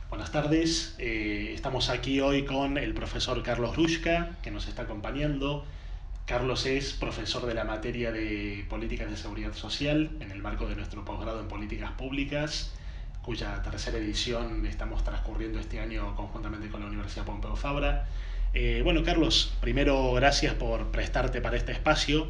Buenas tardes, estamos aquí hoy con el profesor Carlos Rushka, que nos está acompañando. Carlos es profesor de la materia de Políticas de Seguridad Social en el marco de nuestro posgrado en Políticas Públicas, cuya tercera edición estamos transcurriendo este año conjuntamente con la Universidad Pompeu Fabra. Bueno, Carlos, primero gracias por prestarte para este espacio,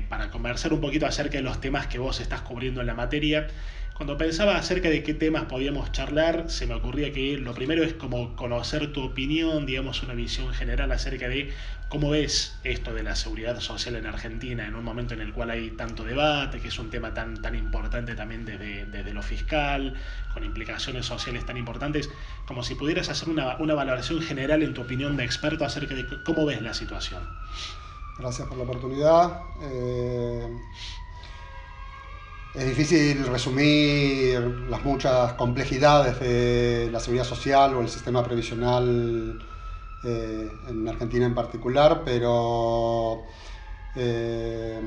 para conversar un poquito acerca de los temas que vos estás cubriendo en la materia. Cuando pensaba acerca de qué temas podíamos charlar, se me ocurría que lo primero es como conocer tu opinión, digamos, una visión general acerca de cómo ves esto de la seguridad social en Argentina en un momento en el cual hay tanto debate, que es un tema tan importante también desde lo fiscal, con implicaciones sociales tan importantes, como si pudieras hacer una valoración general en tu opinión de experto acerca de cómo ves la situación. Gracias por la oportunidad. Es difícil resumir las muchas complejidades de la seguridad social o el sistema previsional en Argentina en particular, pero eh,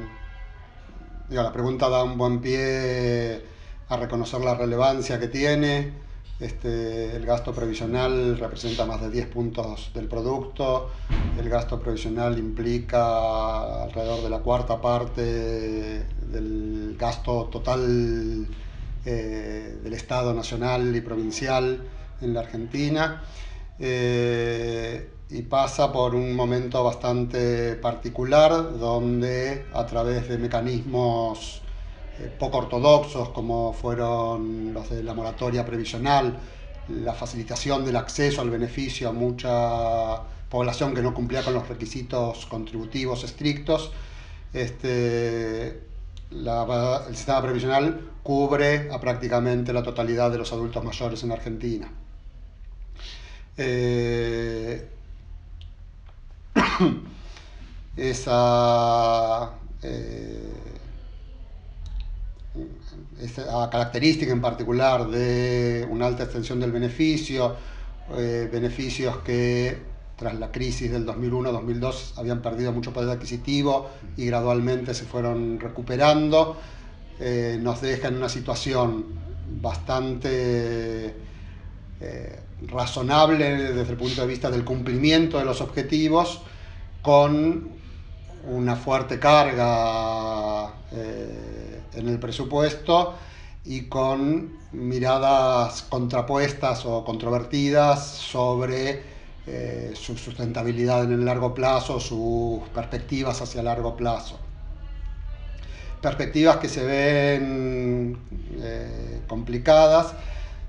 la pregunta da un buen pie a reconocer la relevancia que tiene. El gasto previsional representa más de 10 puntos del producto. El gasto previsional implica alrededor de la cuarta parte del gasto total del Estado nacional y provincial en la Argentina. Y pasa por un momento bastante particular donde a través de mecanismos poco ortodoxos como fueron los de la moratoria previsional, la facilitación del acceso al beneficio a mucha población que no cumplía con los requisitos contributivos estrictos, el sistema previsional cubre a prácticamente la totalidad de los adultos mayores en Argentina. Esa característica en particular de una alta extensión del beneficio, beneficios que tras la crisis del 2001-2002 habían perdido mucho poder adquisitivo y gradualmente se fueron recuperando, nos deja en una situación bastante razonable desde el punto de vista del cumplimiento de los objetivos, con una fuerte carga en el presupuesto y con miradas contrapuestas o controvertidas sobre su sustentabilidad en el largo plazo, sus perspectivas hacia el largo plazo. Perspectivas que se ven complicadas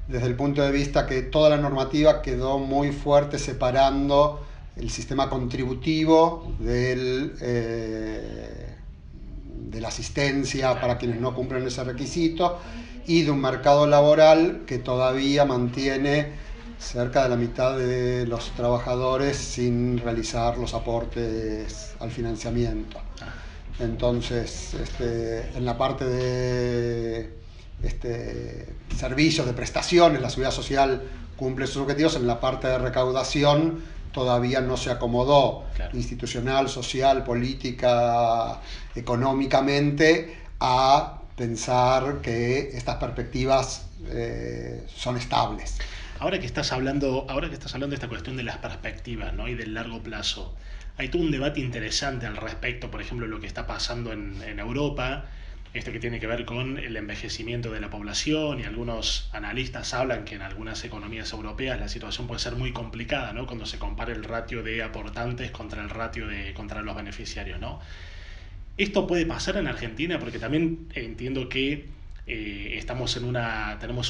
desde el punto de vista que toda la normativa quedó muy fuerte separando el sistema contributivo de la asistencia para quienes no cumplen ese requisito y de un mercado laboral que todavía mantiene cerca de la mitad de los trabajadores sin realizar los aportes al financiamiento. Entonces, en la parte de servicios, de prestaciones, la seguridad social cumple sus objetivos. En la parte de recaudación todavía no se acomodó, claro, institucional, social, política, económicamente, a pensar que estas perspectivas son estables. Ahora que estás hablando de esta cuestión de las perspectivas, ¿no?, y del largo plazo, hay todo un debate interesante al respecto, por ejemplo, lo que está pasando en Europa, esto que tiene que ver con el envejecimiento de la población, y algunos analistas hablan que en algunas economías europeas la situación puede ser muy complicada, ¿no?, cuando se compara el ratio de aportantes contra el ratio contra los beneficiarios, ¿no? Esto puede pasar en Argentina porque también entiendo que tenemos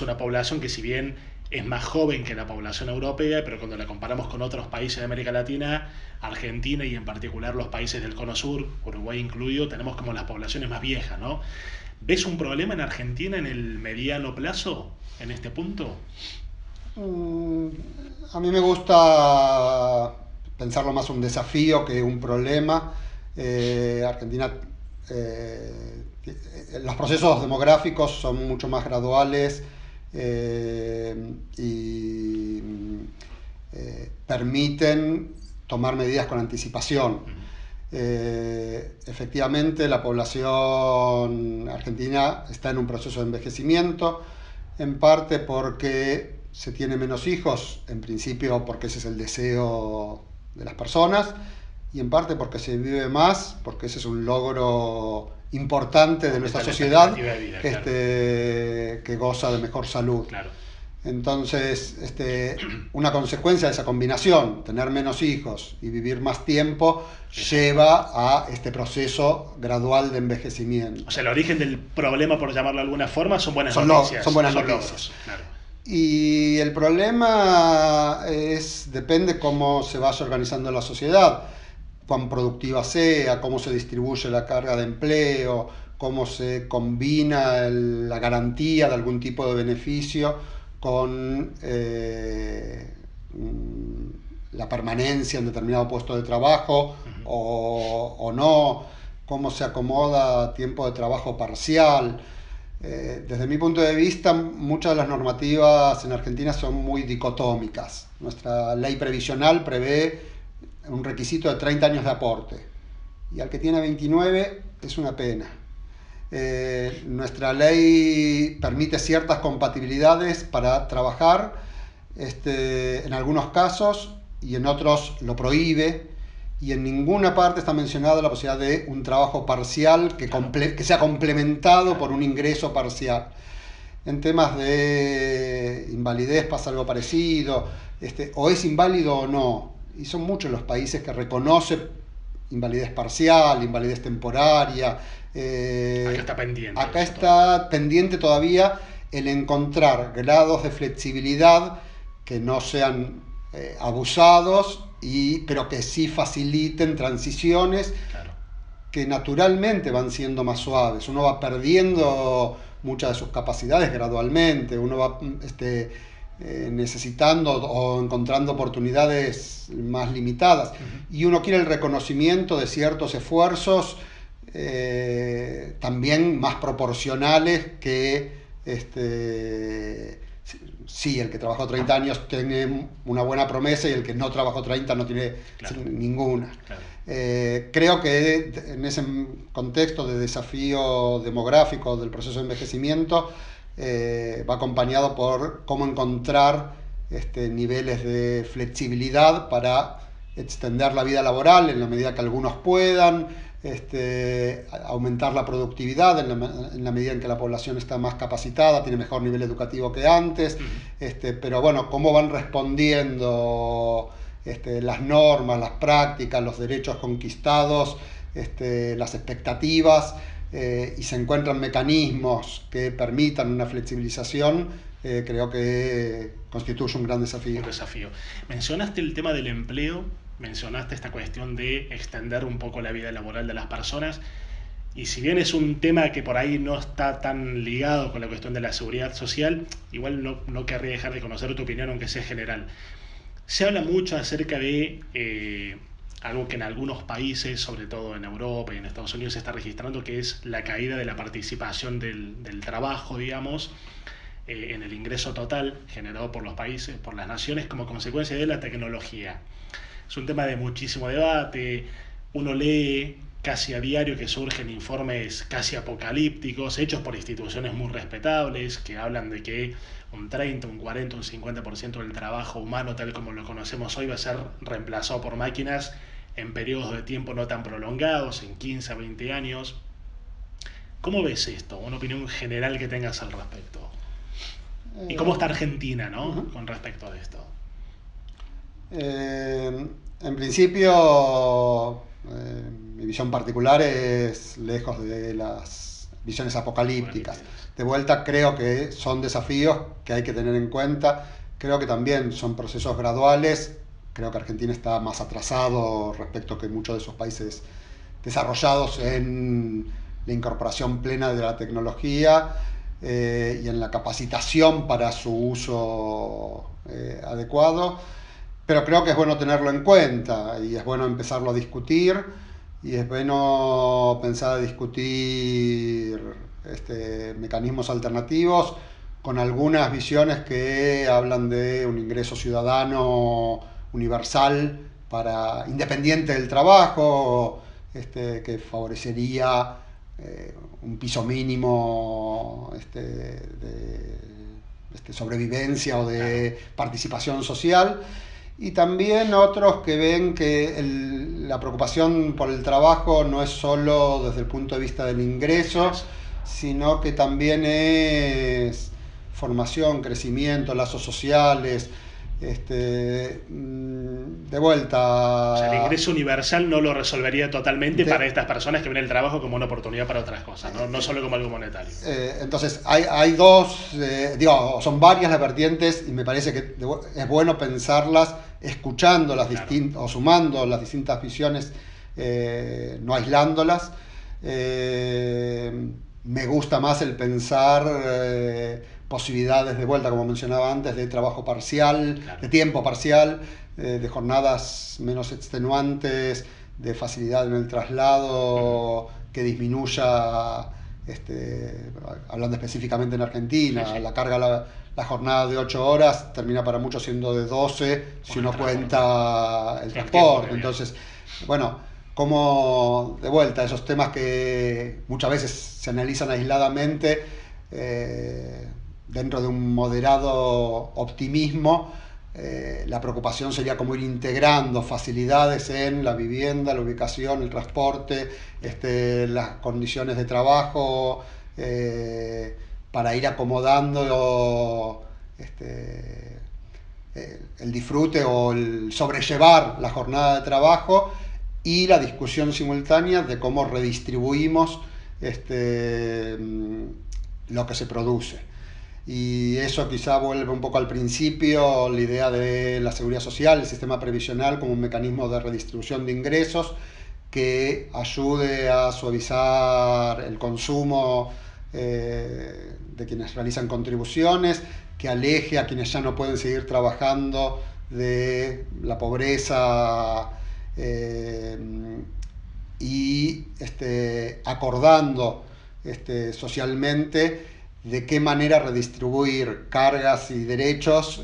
una población que, si bien es más joven que la población europea, pero cuando la comparamos con otros países de América Latina, Argentina y en particular los países del Cono Sur, Uruguay incluido, tenemos como las poblaciones más viejas, ¿no? ¿Ves un problema en Argentina en el mediano plazo, en este punto? A mí me gusta pensarlo más un desafío que un problema. Argentina, los procesos demográficos son mucho más graduales y permiten tomar medidas con anticipación. Efectivamente, la población argentina está en un proceso de envejecimiento, en parte porque se tiene menos hijos, en principio porque ese es el deseo de las personas, y en parte porque se vive más, porque ese es un logro importante de nuestra sociedad, de vida, claro. Que goza de mejor salud. Claro. Entonces, una consecuencia de esa combinación, tener menos hijos y vivir más tiempo, lleva a este proceso gradual de envejecimiento. O sea, el origen del problema, por llamarlo de alguna forma, son buenas noticias. Son buenas noticias. Logros, claro. Y el problema depende cómo se vaya organizando la sociedad, cuán productiva sea, cómo se distribuye la carga de empleo, cómo se combina la garantía de algún tipo de beneficio con la permanencia en determinado puesto de trabajo o no, cómo se acomoda tiempo de trabajo parcial. Desde mi punto de vista, muchas de las normativas en Argentina son muy dicotómicas. Nuestra ley previsional prevé un requisito de 30 años de aporte, y al que tiene 29 es una pena. Nuestra ley permite ciertas compatibilidades para trabajar, en algunos casos, y en otros lo prohíbe, y en ninguna parte está mencionada la posibilidad de un trabajo parcial que sea complementado por un ingreso parcial. En temas de invalidez pasa algo parecido, o es inválido o no, y son muchos los países que reconocen invalidez parcial, invalidez temporaria. Acá está pendiente. Acá está pendiente todavía el encontrar grados de flexibilidad que no sean abusados, pero que sí faciliten transiciones, claro, que naturalmente van siendo más suaves. Uno va perdiendo muchas de sus capacidades gradualmente, uno va necesitando o encontrando oportunidades más limitadas, y uno quiere el reconocimiento de ciertos esfuerzos también más proporcionales que sí, el que trabajó 30 años tiene una buena promesa y el que no trabajó 30 no tiene, claro, ninguna. Claro. Creo que en ese contexto de desafío demográfico del proceso de envejecimiento va acompañado por cómo encontrar niveles de flexibilidad para extender la vida laboral en la medida que algunos puedan, aumentar la productividad en la medida en que la población está más capacitada, tiene mejor nivel educativo que antes, pero bueno, cómo van respondiendo las normas, las prácticas, los derechos conquistados, las expectativas, y se encuentran mecanismos que permitan una flexibilización, creo que constituye un gran desafío. Un desafío. Mencionaste el tema del empleo, mencionaste esta cuestión de extender un poco la vida laboral de las personas, y si bien es un tema que por ahí no está tan ligado con la cuestión de la seguridad social, igual no querría dejar de conocer tu opinión, aunque sea general. Se habla mucho acerca de algo que en algunos países, sobre todo en Europa y en Estados Unidos, se está registrando, que es la caída de la participación del trabajo, digamos, en el ingreso total generado por los países, por las naciones, como consecuencia de la tecnología. Es un tema de muchísimo debate. Uno lee casi a diario que surgen informes casi apocalípticos, hechos por instituciones muy respetables, que hablan de que un 30, un 40, un 50% del trabajo humano, tal como lo conocemos hoy, va a ser reemplazado por máquinas en periodos de tiempo no tan prolongados, en 15 a 20 años. ¿Cómo ves esto? Una opinión general que tengas al respecto. ¿Y cómo está Argentina, ¿no? Con respecto a esto? En principio, mi visión particular es lejos de las visiones apocalípticas. De vuelta, creo que son desafíos que hay que tener en cuenta. Creo que también son procesos graduales. Creo que Argentina está más atrasado respecto que muchos de esos países desarrollados en la incorporación plena de la tecnología y en la capacitación para su uso adecuado. Pero creo que es bueno tenerlo en cuenta y es bueno empezarlo a discutir, y es bueno pensar a discutir mecanismos alternativos con algunas visiones que hablan de un ingreso ciudadano universal independiente del trabajo, que favorecería un piso mínimo de sobrevivencia o de participación social. Y también otros que ven que la preocupación por el trabajo no es solo desde el punto de vista del ingreso, sino que también es formación, crecimiento, lazos sociales. De vuelta. O sea, el ingreso universal no lo resolvería totalmente para estas personas que ven el trabajo como una oportunidad para otras cosas, no solo como algo monetario. Entonces, hay dos, son varias las vertientes y me parece que es bueno pensarlas escuchando las distintas, o sumando las distintas visiones, no aislándolas. Me gusta más el pensar posibilidades de vuelta, como mencionaba antes, de trabajo parcial, de tiempo parcial, de jornadas menos extenuantes, de facilidad en el traslado, que disminuya, hablando específicamente en Argentina, la carga, la jornada de 8 horas termina para muchos siendo de 12 si uno cuenta el transporte. Entonces, bueno, como de vuelta esos temas que muchas veces se analizan aisladamente, dentro de un moderado optimismo, la preocupación sería como ir integrando facilidades en la vivienda, la ubicación, el transporte, las condiciones de trabajo, para ir acomodando el disfrute o el sobrellevar la jornada de trabajo, y la discusión simultánea de cómo redistribuimos lo que se produce. Y eso quizá vuelve un poco al principio, la idea de la seguridad social, el sistema previsional como un mecanismo de redistribución de ingresos que ayude a suavizar el consumo de quienes realizan contribuciones, que aleje a quienes ya no pueden seguir trabajando de la pobreza, y acordando socialmente de qué manera redistribuir cargas y derechos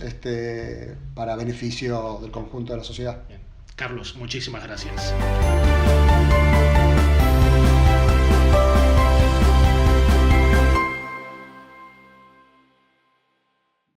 para beneficio del conjunto de la sociedad. Bien. Carlos, muchísimas gracias.